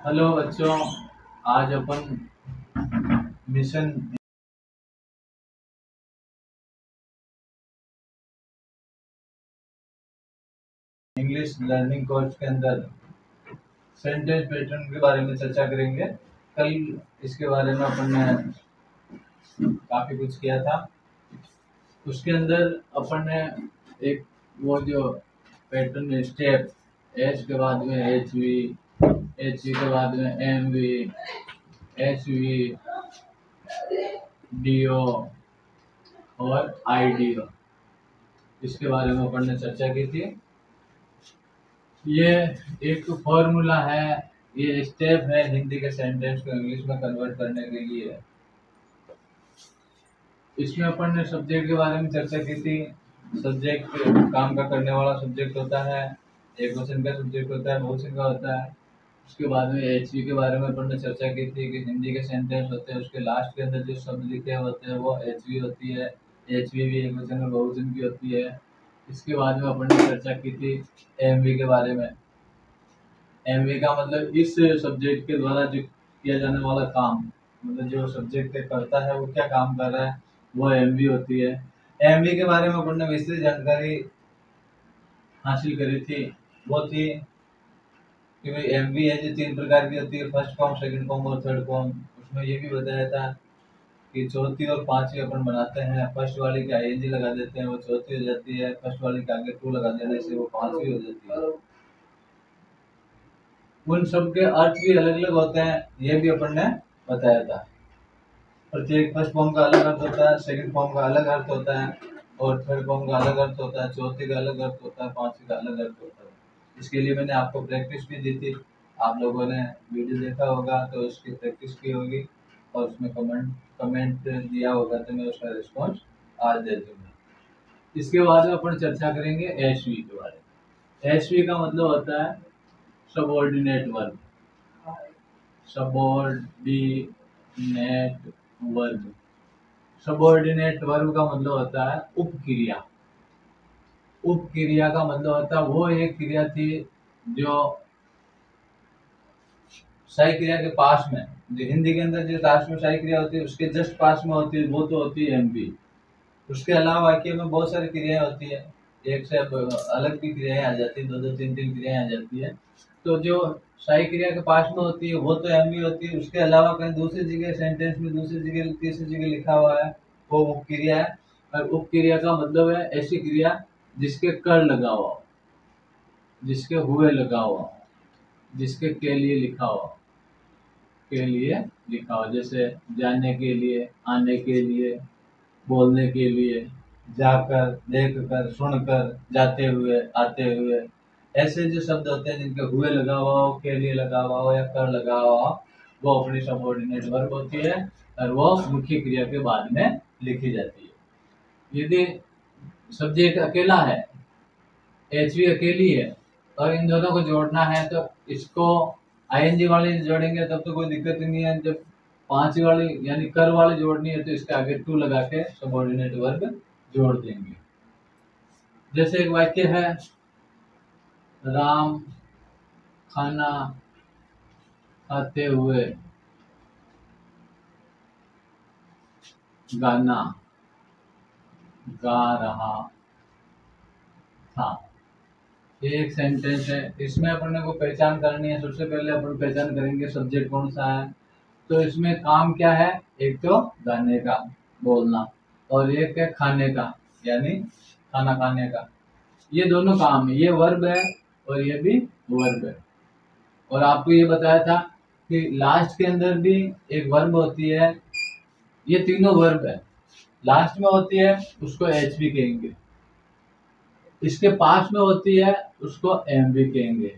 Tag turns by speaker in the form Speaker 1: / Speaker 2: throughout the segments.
Speaker 1: Hello बच्चों, आज अपन mission English learning course के अंदर सेंटेंस पैटर्न के बारे में चर्चा करेंगे। कल इसके बारे में अपन ने काफी कुछ किया था। उसके अंदर अपन ने एक वो जो पैटर्न स्टेप, एच के बाद में एच वी, एच वी के बाद में M V, H V, D O और आई डी ओ, इसके बारे में अपन ने चर्चा की थी। ये एक फॉर्मूला है, ये स्टेप है हिंदी के सेंटेंस को इंग्लिश में कन्वर्ट करने के लिए। इसमें अपन ने सब्जेक्ट के बारे में चर्चा की थी। सब्जेक्ट काम का करने वाला सब्जेक्ट होता है, एक वचन का सब्जेक्ट होता है, बहुवचन का होता है। उसके बाद में एचवी के बारे में अपन ने चर्चा की थी कि हिंदी के सेंटेंस होते हैं, उसके लास्ट के अंदर जो शब्द लिखे होते हैं वो एचवी होती है। एचवी भी एक वचन और बहुवचन की होती है। इसके बाद में अपन ने चर्चा की थी एमवी के बारे में। एमवी का मतलब इस सब्जेक्ट के द्वारा जो किया जाने वाला काम, मतलब जो सब्जेक्ट करता है वो क्या काम कर रहा है, वो एमवी होती है। एमवी के बारे में अपन ने विस्तृत जानकारी हासिल करी थी। वो थी कि भाई एमवी है जो 3 प्रकार की होती है, फर्स्ट फॉर्म, सेकंड फॉर्म और थर्ड फॉर्म। उसमें ये भी बताया था कि चौथी और पांचवी अपन बनाते हैं। फर्स्ट वाली के आईएनजी लगा देते हैं, वो चौथी हो जाती है। फर्स्ट वाली के आगे टू लगा देने से वो पांचवी हो जाती है। उन सब के अर्थ भी अलग अलग होते हैं, ये भी अपन ने बताया था। प्रत्येक फर्स्ट फॉर्म का अलग अर्थ होता है, सेकंड फॉर्म का अलग अर्थ होता है और थर्ड फॉर्म का अलग अर्थ होता है, चौथी का अलग अर्थ होता है, पांचवी का अलग अर्थ होता है। इसके लिए मैंने आपको प्रैक्टिस भी दी थी। आप लोगों ने वीडियो देखा होगा तो उसकी प्रैक्टिस की होगी और उसमें कमेंट दिया होगा तो मैं उसका रिस्पॉन्स आज दे दूंगा। इसके बाद में अपन चर्चा करेंगे एचवी के बारे में। एचवी का मतलब होता है subordinate verb. Subordinate verb, subordinate verb का मतलब होता है उपक्रिया। उपक्रिया का मतलब होता है वो एक क्रिया थी जो सही क्रिया के पास में, जो हिंदी के अंदर जो लास्ट में सही क्रिया होती है उसके जस्ट पास में होती है, वो तो होती है एमवी। उसके अलावा वाक्य में बहुत सारी क्रियाएं होती है, एक से अलग भी क्रियाएं आ जाती है, दो दो तीन तीन क्रियाएं आ जाती है। तो जो सही क्रिया के पास में होती है वो तो एमवी होती है। उसके अलावा कहीं दूसरी जगह सेंटेंस में, दूसरी जगह, तीसरी जगह लिखा हुआ है, वो उपक्रिया है। और उपक्रिया का मतलब है ऐसी क्रिया जिसके कर लगा हुआ हो, जिसके हुए लगा हुआ हो, जिसके के लिए लिखा हुआ, के लिए लिखा हो। जैसे जाने के लिए, आने के लिए, बोलने के लिए, जाकर, देखकर, सुनकर, जाते हुए, आते हुए। ऐसे जो शब्द होते हैं जिनके हुए लगा हुआ हो, के लिए लगा हुआ हो या कर लगा हुआ हो, वो अपनी सबऑर्डिनेट वर्ब होती है और वो मुख्य क्रिया के बाद में लिखी जाती है। यदि सब्जेक्ट अकेला है, एचवी अकेली है और इन दोनों को जोड़ना है तो इसको आईएनजी वाले जोड़ेंगे तब तो कोई दिक्कत ही नहीं है। जब पांचवी वाली यानी कर वाली जोड़नी है तो इसके आगे टू लगा के सबऑर्डिनेट वर्ब जोड़ देंगे। जैसे एक वाक्य है, राम खाना खाते हुए गाना गा रहा था। ये एक सेंटेंस है। इसमें अपन को पहचान करनी है। सबसे पहले अपन पहचान करेंगे सब्जेक्ट कौन सा है। तो इसमें काम क्या है, एक तो गाने का, बोलना, और एक है खाने का, यानी खाना खाने का। ये दोनों काम है, ये वर्ब है और ये भी वर्ब है। और आपको ये बताया था कि लास्ट के अंदर भी एक वर्ब होती है। ये तीनों वर्ब है, लास्ट में होती है उसको एचवी कहेंगे, इसके पास में होती है उसको एमवी कहेंगे,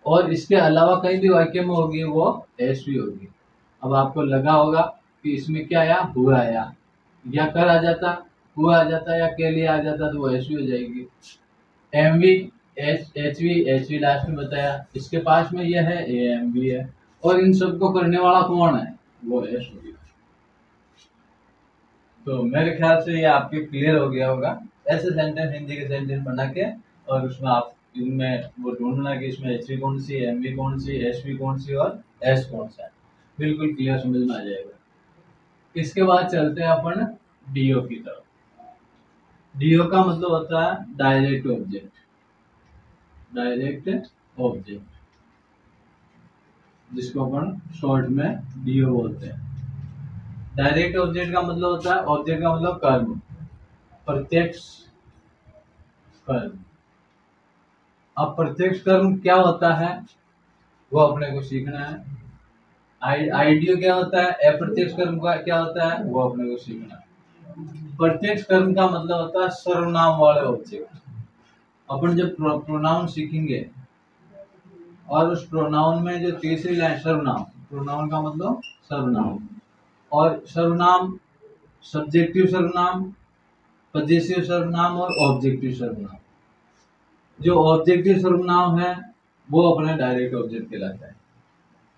Speaker 1: और इसके अलावा कहीं भी वाक्य में होगी वो एसवी होगी। अब आपको लगा होगा कि इसमें क्या आया, हुआ आया, या कर आ जाता, हुआ आ जाता, या के लिए आ जाता तो वो एसवी हो जाएगी। एमवी, एचवी, एचवी लास्ट में बताया, इसके पास में यह है एएमवी है, और इन सबको करने वाला कौन है, वो एसवी। तो मेरे ख्याल से ये आपके क्लियर हो गया होगा। ऐसे सेंटेंस हिंदी के सेंटेंस बना के और उसमें आप इनमें वो ढूंढना कि इसमें एच वी कौन सी, एम वी कौन सी, एस वी कौन सी और एस कौन सा है। बिल्कुल क्लियर समझ में आ जाएगा। इसके बाद चलते हैं अपन डीओ की तरफ। डीओ का मतलब होता है डायरेक्ट ऑब्जेक्ट, डायरेक्ट ऑब्जेक्ट, जिसको अपन शॉर्ट में डीओ बोलते हैं। डायरेक्ट ऑब्जेक्ट का मतलब होता है, ऑब्जेक्ट का मतलब कर्म, प्रत्यक्ष कर्म। अब प्रत्यक्ष कर्म क्या होता है वो अपने को सीखना है। आईडीओ क्या होता है, अप्रत्यक्ष कर्म का क्या होता है वो अपने को सीखना है। प्रत्यक्ष कर्म का मतलब होता है सर्वनाम वाले ऑब्जेक्ट। अपन जब प्रोनाउन सीखेंगे और उस प्रोनाउन में जो तीसरी लाइन सर्वनाम, प्रोनाउन का मतलब सर्वनाम, और सर्वनाम सब्जेक्टिव सर्वनाम, पजेसिव सर्वनाम और ऑब्जेक्टिव सर्वनाम। जो ऑब्जेक्टिव सर्वनाम है वो अपने डायरेक्ट ऑब्जेक्ट कहलाता है।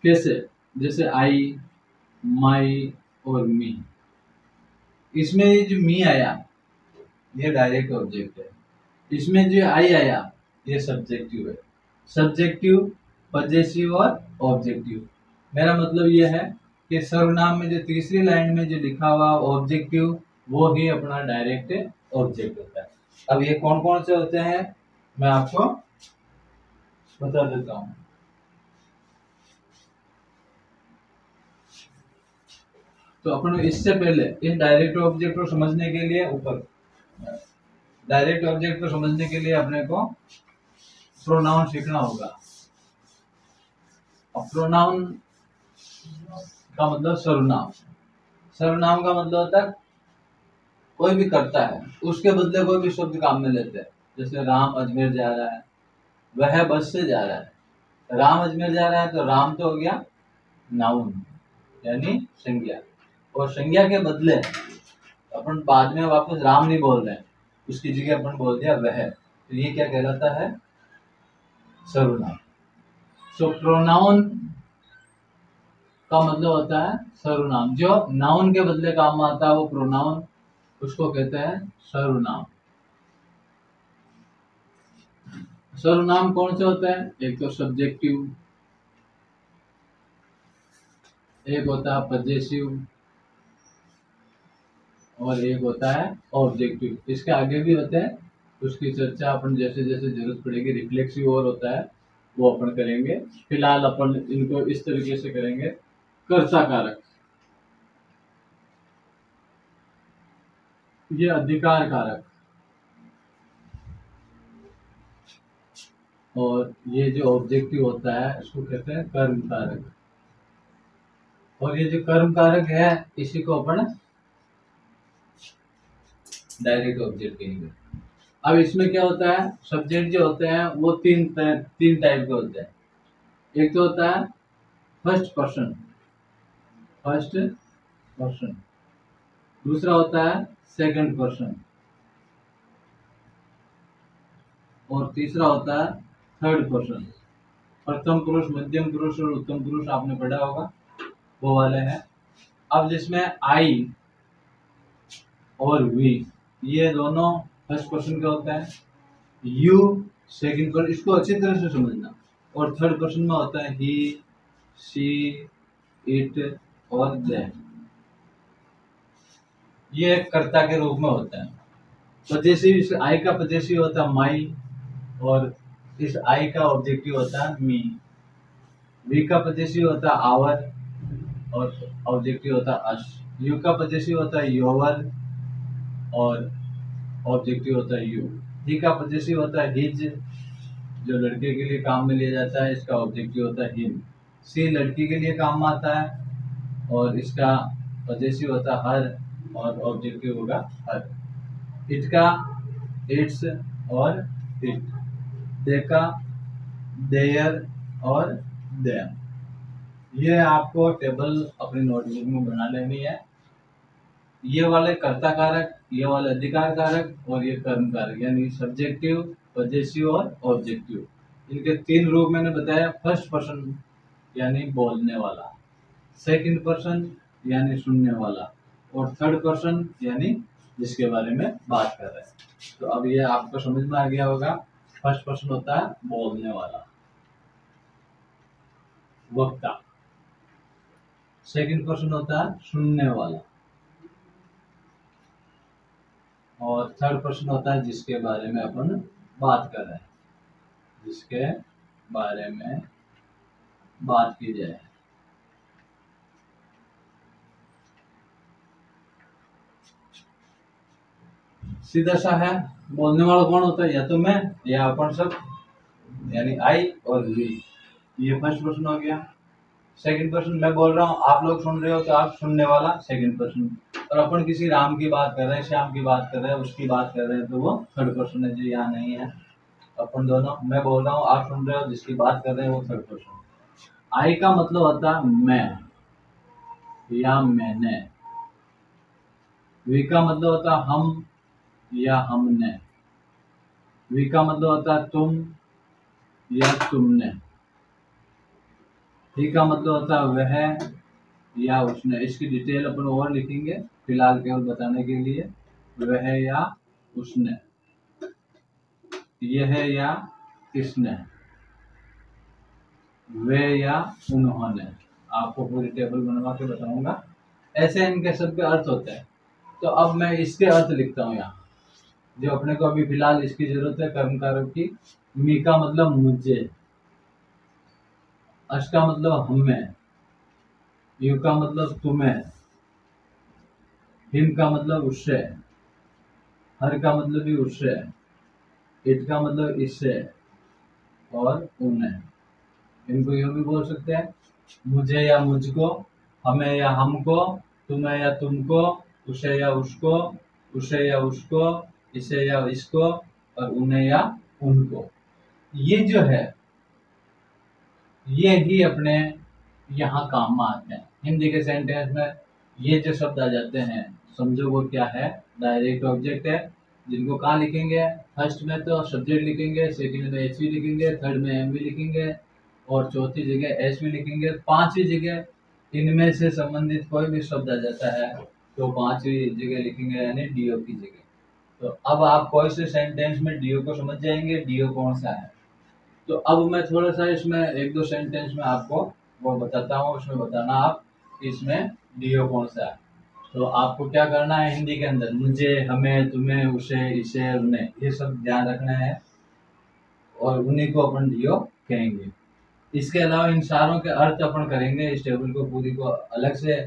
Speaker 1: कैसे? जैसे आई, माई और मी। इसमें ये जो मी आया ये डायरेक्ट ऑब्जेक्ट है, इसमें जो आई आया ये सब्जेक्टिव है। सब्जेक्टिव, पजेसिव और ऑब्जेक्टिव। मेरा मतलब ये है कि सर्वनाम में जो तीसरी लाइन में जो लिखा हुआ ऑब्जेक्टिव वो ही अपना डायरेक्ट ऑब्जेक्ट होता है। अब ये कौन कौन से होते हैं मैं आपको बता देता हूँ। तो अपन इससे पहले इस डायरेक्ट ऑब्जेक्ट को समझने के लिए डायरेक्ट ऑब्जेक्ट को समझने के लिए अपने को प्रोनाउन सीखना होगा। और प्रोनाउन का मतलब सर्वनाम। सर्वनाम का मतलब होता है कोई भी करता है उसके बदले कोई भी शब्द काम में लेते हैं। जैसे राम अजमेर जा रहा है, वह बस से जा रहा है। राम अजमेर जा रहा है तो राम तो हो गया नाउन यानी संज्ञा, और संज्ञा के बदले अपन बाद में वापस राम नहीं बोल रहे हैं, उसकी जगह अपन बोल दिया वह, तो ये क्या कहलाता है? सर्वनाम। तो प्रोनाउन का मतलब होता है सर्वनाम। जो नाउन के बदले काम आता है वो प्रोनाउन, उसको कहते हैं सर्वनाम। सर्वनाम कौन से होते हैं? एक तो सब्जेक्टिव, एक होता है पजेसिव और एक होता है ऑब्जेक्टिव। इसके आगे भी होते हैं, उसकी चर्चा अपन जैसे जैसे जरूरत पड़ेगी। रिफ्लेक्सिव और होता है वो अपन करेंगे। फिलहाल अपन इनको इस तरीके से करेंगे। कर्ता कारक, ये अधिकार कारक, और ये जो ऑब्जेक्टिव होता है इसको कहते हैं कर्म कारक। और ये जो कर्म कारक है इसी को अपन डायरेक्ट ऑब्जेक्ट कहेंगे। अब इसमें क्या होता है, सब्जेक्ट जो होते हैं वो तीन टाइप के होते हैं। एक तो होता है फर्स्ट पर्सन, फर्स्ट पर्सन। दूसरा होता है सेकंड पर्सन, और तीसरा होता है थर्ड पर्सन। प्रथम पुरुष, मध्यम पुरुष और उत्तम पुरुष आपने पढ़ा होगा, वो वाले हैं। अब जिसमें आई और वी ये दोनों फर्स्ट पर्सन के होता है, यू सेकंड पर्सन, इसको अच्छी तरह से समझना। और थर्ड पर्सन में होता है ही, शी, इट और दे। ये एक कर्ता के रूप में होता है। पजेसिव, इस आई का पजेसिव होता है माई, और इस आई का ऑब्जेक्टिव होता है मी। वी का पजेसिव होता है आवर, और ऑब्जेक्टिव होता है अस। यू का पजेसिव होता है योवर, और ऑब्जेक्टिव होता है यू। ही का पजेसिव होता है हिज, जो लड़के के लिए काम में लिया जाता है, इसका ऑब्जेक्टिव होता है हिम। सी लड़की के लिए काम में आता है और इसका पजेसिव होता है हर, और ऑब्जेक्टिव होगा हर। इट का इट्स और इट। दे का देयर और देम। ये आपको टेबल अपनी नोटबुक में बना लेनी है। ये वाले कर्ता कारक, ये वाले अधिकार कारक और ये कर्म कारक, यानी सब्जेक्टिव, पजेसिव और ऑब्जेक्टिव। इनके तीन रूप मैंने बताया। फर्स्ट पर्सन यानी बोलने वाला, सेकंड पर्सन यानी सुनने वाला, और थर्ड पर्सन यानी जिसके बारे में बात कर रहे हैं। तो अब ये आपको समझ में आ गया होगा फर्स्ट पर्सन होता है बोलने वाला, वक्ता। सेकंड पर्सन होता है सुनने वाला, और थर्ड पर्सन होता है जिसके बारे में अपन बात कर रहे हैं, जिसके बारे में बात की जाए। सीधा सा है, बोलने वाला कौन होता है, या तो मैं या अपन सब, यानी आई और वी। ये फर्स्ट पर्सन हो गया। सेकंड पर्सन मैं बोल रहा हूँ, आप लोग सुन रहे हो तो आप सुनने वाला सेकंड पर्सन। और अपन किसी राम की बात कर रहे हैं, श्याम की बात कर रहे हैं, उसकी बात कर रहे हैं, तो वो थर्ड पर्सन है जो यहाँ नहीं है। अपन दोनों, मैं बोल रहा हूँ आप सुन रहे हो, जिसकी बात कर रहे हैं वो थर्ड पर्सन। आई का मतलब होता है मैं या मैंने। वी का मतलब होता है हम या हमने। वी का मतलब होता है तुम या तुमने। ही का मतलब होता है वह या उसने। इसकी डिटेल अपन और लिखेंगे, फिलहाल केवल बताने के लिए। वह या उसने, यह या इसने, वे या उन्होंने। आपको पूरी टेबल बनवा के बताऊंगा। ऐसे इनके सब के अर्थ होते हैं। तो अब मैं इसके अर्थ लिखता हूँ यहाँ, जो अपने को अभी फिलहाल इसकी जरूरत है, कर्मकारक की। मी का मतलब मुझे, अश का मतलब हमें, यू का मतलब तुम्हें, हिम का मतलब उससे, हर का मतलब भी उससे, इट का मतलब इससे, और उन्हें। इनको यूं भी बोल सकते हैं, मुझे या मुझको, हमें या हमको, तुम्हें या तुमको, उसे या उसको, उसे या उसको, इसे या इसको, और उन्हें या उनको। ये जो है, ये ही अपने यहाँ काम में आते हैं। हिंदी के सेंटेंस में ये जो शब्द आ जाते हैं, समझो वो क्या है, डायरेक्ट ऑब्जेक्ट है। जिनको कहाँ लिखेंगे, फर्स्ट में तो सब्जेक्ट लिखेंगे, सेकंड में एच लिखेंगे, थर्ड में एम लिखेंगे, और चौथी जगह एस लिखेंगे। पांचवी जगह इनमें से संबंधित कोई भी शब्द आ जाता है तो पांचवी जगह लिखेंगे, यानी डीओ की जगह। तो अब आप कोई से सेंटेंस में डीओ को समझ जाएंगे, डीओ कौन सा है। तो अब मैं थोड़ा सा इसमें एक दो सेंटेंस में आपको वो बताता हूँ, उसमें बताना आप कि इसमें डीओ कौन सा है। तो आपको क्या करना है, हिंदी के अंदर मुझे, हमें, तुम्हें, उसे, इसे, उन्हें, ये सब ध्यान रखना है, और उन्हीं को अपन डीओ कहेंगे। इसके अलावा इन सारों के अर्थ अपन करेंगे, इस टेबल को पूरी को अलग से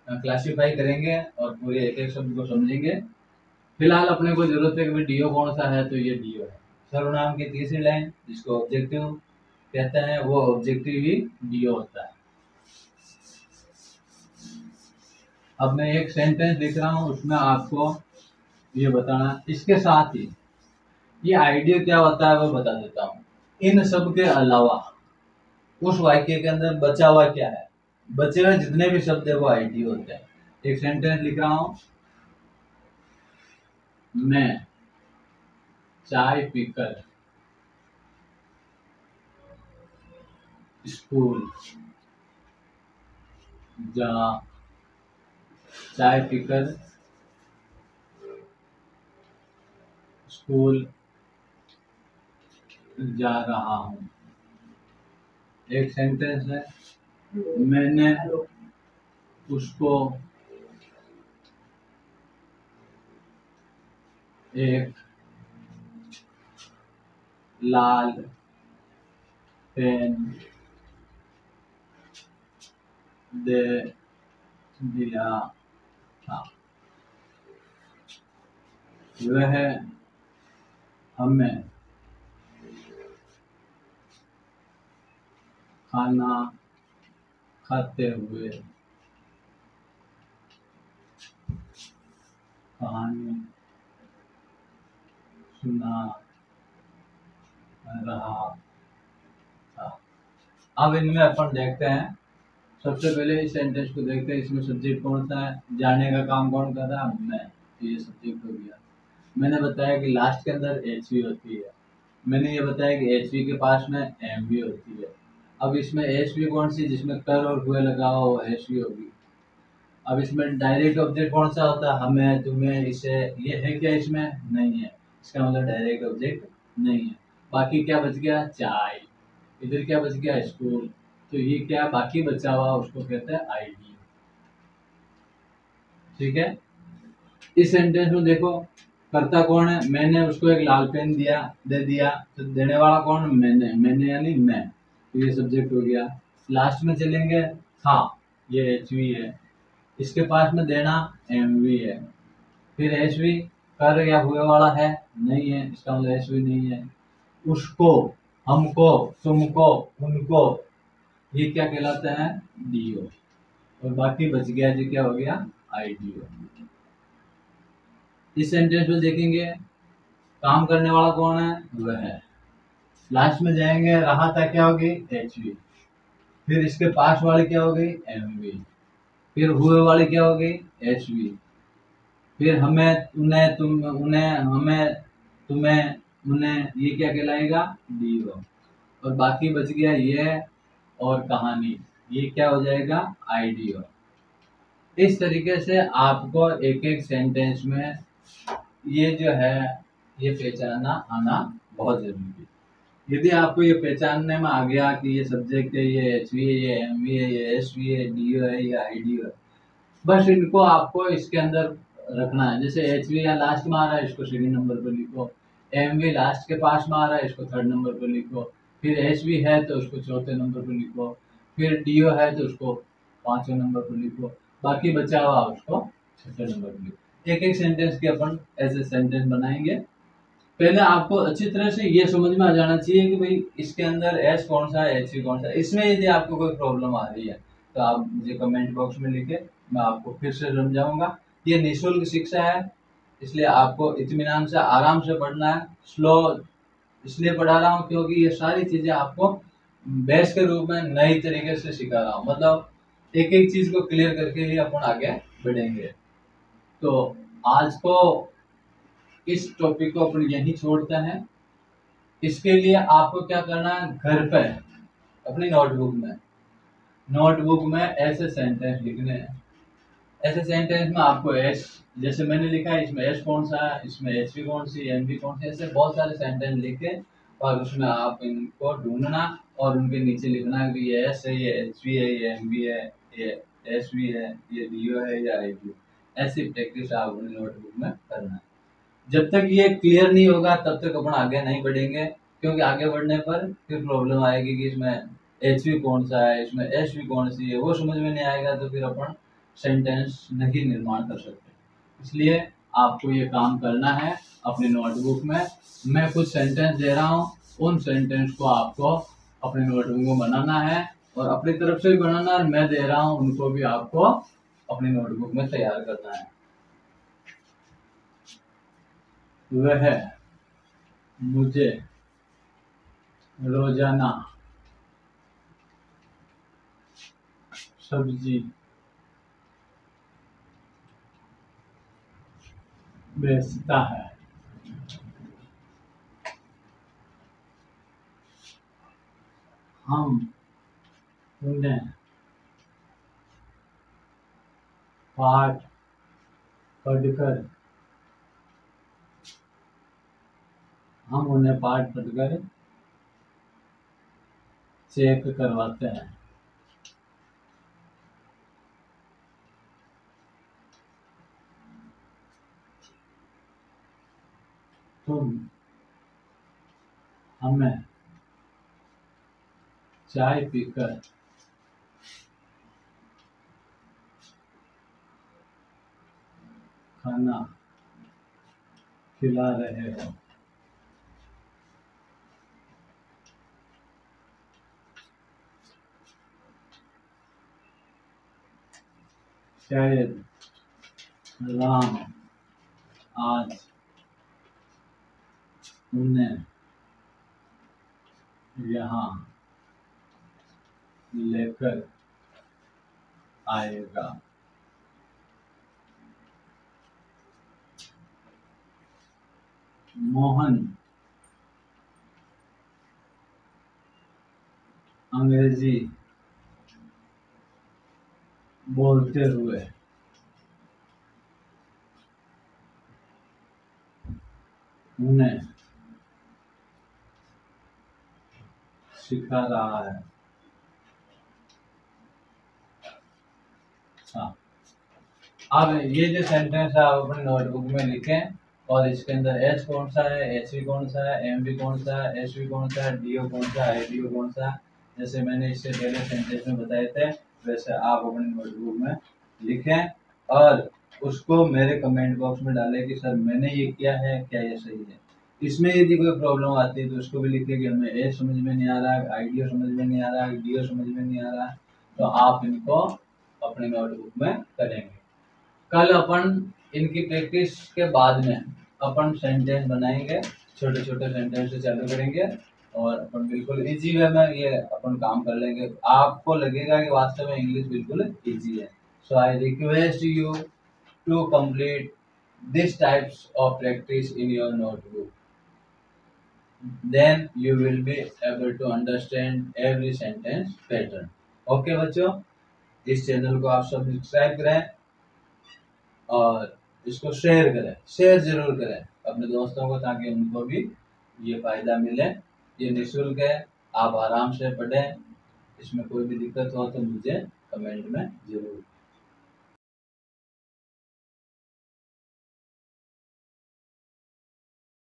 Speaker 1: क्लासिफाई करेंगे और पूरे एक एक शब्द को समझेंगे। फिलहाल अपने को जरूरत है कि डीओ कौन सा है, तो ये डीओ है। सर्वनाम की तीसरी लाइन जिसको ऑब्जेक्टिव कहते हैं, वो ऑब्जेक्टिव ही डीओ होता है। अब मैं एक सेंटेंस लिख रहा हूँ, उसमें आपको ये बताना। इसके साथ ही ये आइडिया क्या होता है वो बता देता हूँ। इन सब के अलावा उस वाक्य के अंदर बचा हुआ क्या है, बचे हुए जितने भी शब्द है वो आइडिया होते हैं। एक सेंटेंस लिख रहा हूँ, मैं चाय पीकर स्कूल जा, चाय पीकर स्कूल जा रहा हूँ। एक सेंटेंस है, मैंने उसको एक लाल पेन दे दिया था, वह हमें खाना खाते हुए कहानी सुना रहा था। अब इनमें अपन देखते हैं, सबसे पहले इस सेंटेंस को देखते हैं, इसमें सब्जेक्ट कौन सा है, जाने का काम कौन कर रहा है, मैं। तो ये सब्जेक्ट हो गया। मैंने बताया कि लास्ट के अंदर एच वी होती है। मैंने ये बताया कि एच वी के पास में एम वी होती है। अब इसमें एच वी कौन सी, जिसमें कर और हुए लगा हो, एच वी होगी। अब इसमें डायरेक्ट ऑब्जेक्ट कौन सा होता है, हमें, तुम्हें, इसे। ये है क्या इसमें, नहीं है। इसका मतलब डायरेक्ट ऑब्जेक्ट नहीं है। बाकी क्या बच गया, चाय। इधर क्या बच गया, स्कूल। तो ये क्या बाकी बचा हुआ उसको कहते हैं आईडी। ठीक है। इस सेंटेंस में देखो करता कौन है, मैंने उसको एक लाल पेन दे दिया, तो देने वाला कौन, मैंने यानी मैं। तो ये सब्जेक्ट हो गया। लास्ट में चलेंगे, था, ये एचवी है। इसके पास में देना एमवी है। फिर एचवी कर या हुए वाला है, नहीं है, इसका मतलब एचवी नहीं है। उसको, हमको, तुमको, उनको, ये क्या कहलाता है, डीओ। और बाकी बच गया जी, क्या हो गया, आईडीओ। इस सेंटेंस में देखेंगे काम करने वाला कौन है, वह है। लास्ट में जाएंगे, रहा था क्या होगी, एचवी। फिर इसके पास वाली क्या हो गई, एमवी। फिर हुए वाली क्या हो गई, एचवी। फिर हमें, उन्हें, तुम, उन्हें, हमें, तुम्हें, उन्हें, ये क्या कहलाएगा, डीओ। और बाकी बच गया ये और कहानी, ये क्या हो जाएगा, आईडीओ। इस तरीके से आपको एक एक सेंटेंस में ये जो है ये पहचानना आना बहुत जरूरी है। यदि आपको ये पहचानने में आ गया कि ये सब्जेक्ट है, ये एचवी है, ये एमवी है, ये एसवी है, डीओ है, ये आईडीओ है, बस इनको आपको इसके अंदर रखना है। जैसे एचवी या लास्ट में आ रहा है, इसको सेकंड नंबर पर लिखो। एमवी लास्ट के पास में आ रहा है, इसको थर्ड नंबर पर लिखो। फिर एचवी है तो उसको चौथे नंबर पर लिखो। फिर डीओ है तो उसको पांचवें नंबर पर लिखो। बाकी बचा हुआ उसको छठे नंबर पर लिखो। एक एक सेंटेंस के अपन ऐसे सेंटेंस बनाएंगे। पहले आपको अच्छी तरह से ये समझ में आ जाना चाहिए कि भाई इसके अंदर एस कौन सा है, एच कौन सा है। इसमें यदि आपको कोई प्रॉब्लम आ रही है तो आप मुझे कमेंट बॉक्स में लिखे, मैं आपको फिर से समझाऊंगा। ये निःशुल्क शिक्षा है, इसलिए आपको इत्मीनान से आराम से पढ़ना है। स्लो इसलिए पढ़ा रहा हूँ क्योंकि ये सारी चीजें आपको बेस के रूप में नई तरीके से सिखा रहा हूँ। मतलब एक एक चीज को क्लियर करके ही अपन आगे बढ़ेंगे। तो आज को इस टॉपिक को अपन यहीं छोड़ते हैं। इसके लिए आपको क्या करना है, घर पे अपनी नोटबुक में ऐसे सेंटेंस लिखने हैं। ऐसे सेंटेंस में आपको एस, जैसे मैंने लिखा है, इसमें एस कौन सा है, इसमें एच वी कौन सी, एम वी कौन सी, ऐसे बहुत सारे सेंटेंस लिखे और उसमें आप इनको ढूंढना और उनके नीचे लिखना है कि ये एस है, ये एच वी है, ये एम वी है, ये एस वी है, ये डी ओ है या आई डी। ऐसी प्रैक्टिस आप अपनी नोटबुक में करना है। जब तक ये क्लियर नहीं होगा तब तक अपन आगे नहीं बढ़ेंगे, क्योंकि आगे बढ़ने पर फिर प्रॉब्लम आएगी कि इसमें एच वी कौन सा है, इसमें एच वी कौन सी है, वो समझ में नहीं आएगा तो फिर अपन सेंटेंस नहीं निर्माण कर सकते। इसलिए आपको ये काम करना है अपनी नोटबुक में। मैं कुछ सेंटेंस दे रहा हूँ, उन सेंटेंस को आपको अपनी नोटबुक में बनाना है और अपनी तरफ से भी बनाना है। मैं दे रहा हूँ उनको भी आपको अपनी नोटबुक में तैयार करना है। वह मुझे रोजाना सब्जी बेचता है। हम उन्हें पाठ पढ़कर हम उन्हें पाठ पढ़कर चेक करवाते हैं। तुम हमें चाय पीकर खाना खिला रहे हो। शायद राम आज उन्हें यहाँ लेकर आएगा। मोहन अंग्रेजी बोलते हुए उन्हें सिखा रहा है। हाँ, अब ये जो सेंटेंस है आप अपने नोटबुक में लिखें और इसके अंदर एच कौन सा है, एच वी कौन सा है, एम वी कौन सा है, एस वी कौन सा है, डी ओ कौन सा है, आई डी ओ कौन सा है, जैसे मैंने इससे पहले सेंटेंस में बताए थे वैसे आप अपने नोटबुक में लिखें और उसको मेरे कमेंट बॉक्स में डालें कि सर मैंने ये किया है, क्या ये सही है। इसमें यदि कोई प्रॉब्लम आती है तो उसको भी लिखिए कि हमें ए समझ में नहीं आ रहा है, आई डी ओ समझ में नहीं आ रहा है, डी ओ समझ में नहीं आ रहा है, तो आप इनको अपने नोटबुक में करेंगे। कल अपन इनकी प्रैक्टिस के बाद में अपन सेंटेंस बनाएंगे, छोटे छोटे सेंटेंस से चालू करेंगे और अपन बिल्कुल इजी वे में ये अपन काम कर लेंगे। आपको लगेगा कि वास्तव में इंग्लिश बिल्कुल इजी है। So I request you to complete this types of practice in your notebook, then you will be able to understand every sentence pattern. Okay बच्चों, इस चैनल को आप सब्सक्राइब करें और इसको शेयर करें, शेयर जरूर करें अपने दोस्तों को ताकि उनको भी ये फायदा मिले। ये निःशुल्क है, आप आराम से पढ़ें। इसमें कोई भी दिक्कत हो तो मुझे कमेंट में जरूर